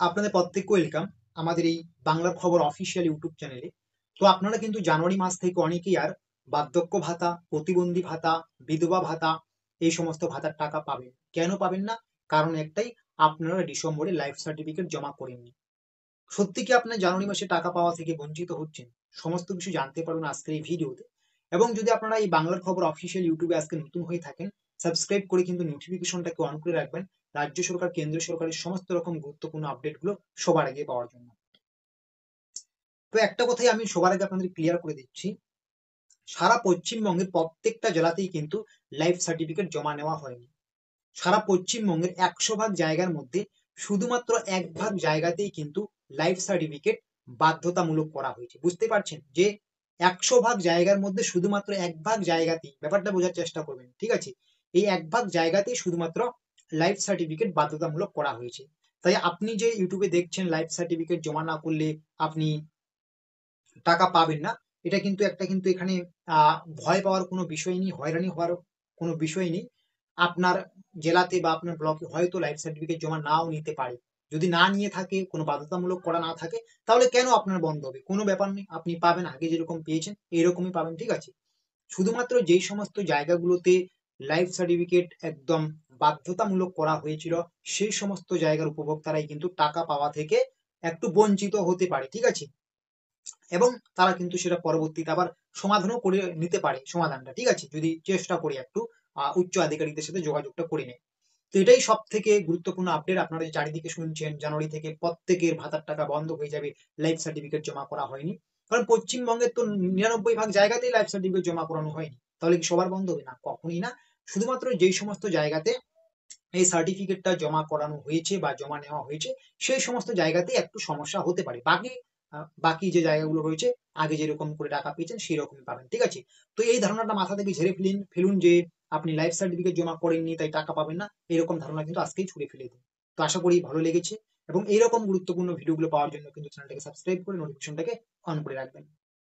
আপনাদের প্রত্যেককে ওয়েলকাম আমাদের এই বাংলার খবর অফিসিয়াল ইউটিউব চ্যানেলে। তো আপনারা কিন্তু জানুয়ারি মাস থেকে অনেকেই আর বার্ধক্য ভাতা, প্রতিবন্ধী ভাতা, বিধবা ভাতা এই সমস্ত ভাতার টাকা পাবেন। কেন পাবেন না? কারণ একটাই, আপনারা ডিসেম্বরে লাইফ সার্টিফিকেট জমা করেননি। সত্যি কি আপনার জানুয়ারি মাসে টাকা পাওয়া থেকে বঞ্চিত হচ্ছেন? সমস্ত কিছু জানতে পারবেন আজকের এই ভিডিওতে। এবং যদি আপনারা এই বাংলার খবর অফিসিয়াল ইউটিউবে আজকে নতুন হয়ে থাকেন, সাবস্ক্রাইব করে কিন্তু নোটিফিকেশনটাকে অন করে রাখবেন, রাজ্য সরকার কেন্দ্র সরকারের সমস্ত রকম গুরুত্বপূর্ণ আপডেটগুলো সবার আগে পাওয়ার জন্য। তো একটা কথাই আমি সবার আগে আপনাদের ক্লিয়ার করে দিচ্ছি, সারা পশ্চিমবঙ্গের প্রত্যেকটা জেলাতেই কিন্তু লাইফ সার্টিফিকেট জমা নেওয়া হয়নি। সারা পশ্চিমবঙ্গের 100 ভাগ জায়গার মধ্যে শুধুমাত্র 1 ভাগ জায়গাতেই কিন্তু লাইফ সার্টিফিকেট বাধ্যতামূলক করা হয়েছে। বুঝতে পারছেন যে 100 ভাগ জায়গার মধ্যে শুধুমাত্র 1 ভাগ জায়গাতেই, ব্যাপারটা বোঝার চেষ্টা করবেন, ঠিক আছে? এই 1 ভাগ জায়গাতেই শুধুমাত্র লাইফ সার্টিফিকেট বাধ্যতামূলক করা হয়েছে। তাই আপনি যে ইউটিউবে দেখছেন লাইফ সার্টিফিকেট জমা না করলে আপনি টাকা পাবেন না, এটা কিন্তু কিন্তু এখানে ভয় পাওয়ার কোনো বিষয় নেই, হয়রানি হওয়ার কোনো বিষয় নেই। আপনার জেলাতে বা আপনার ব্লকে হয়তো লাইফ সার্টিফিকেট জমা নাও নিতে পারে। যদি না নিয়ে থাকে, কোনো বাধ্যতামূলক করা না থাকে, তাহলে কেন আপনার বন্ধ হবে? কোনো ব্যাপার নেই, আপনি পাবেন, আগে যেরকম পেয়েছেন এরকমই পাবেন, ঠিক আছে? শুধুমাত্র যেই সমস্ত জায়গাগুলোতে লাইফ সার্টিফিকেট একদম বাধ্যতামূলক করা হয়েছিল, সেই সমস্ত জায়গার উপভোক্তারাই কিন্তু টাকা পাওয়া থেকে একটু বঞ্চিত হতে পারে, ঠিক আছে? এবং তারা কিন্তু সেটা পরবর্তীতে আবার সমাধানও করে নিতে পারে, সমাধানটা, ঠিক আছে, যদি চেষ্টা করি একটু উচ্চ আধিকারিকদের সাথে যোগাযোগটা করে নেয়। তো এটাই সব থেকে গুরুত্বপূর্ণ আপডেট। আপনারা যে চারিদিকে শুনছেন জানুয়ারি থেকে প্রত্যেকের ভাতার টাকা বন্ধ হয়ে যাবে, লাইফ সার্টিফিকেট জমা করা হয়নি। কারণ পশ্চিমবঙ্গের তো 99 ভাগ জায়গাতেই লাইফ সার্টিফিকেট জমা করানো হয়নি। তাহলে কি সবার বন্ধ হবে? না, কখনোই না। শুধুমাত্র যেই সমস্ত জায়গাতে এই সার্টিফিকেটটা জমা করানো হয়েছে বা জমা নেওয়া হয়েছে, সেই সমস্ত জায়গাতে একটু সমস্যা হতে পারে। বাকি যে জায়গাগুলো রয়েছে, আগে যেরকম করে টাকা পেয়েছেন সেই রকমই পাবেন, ঠিক আছে? তো এই ধারণাটা মাথা থেকে ঝেড়ে ফেলুন যে আপনি লাইফ সার্টিফিকেট জমা করেননি তাই টাকা পাবেন না, এরকম ধারণা কিন্তু আজকেই ছুড়ে ফেলে দিন। তো আশা করি ভালো লেগেছে, এবং এইরকম গুরুত্বপূর্ণ ভিডিওগুলো পাওয়ার জন্য কিন্তু চ্যানেলটাকে সাবস্ক্রাইব করে নোটিফিকেশনটাকে অন করে রাখবেন।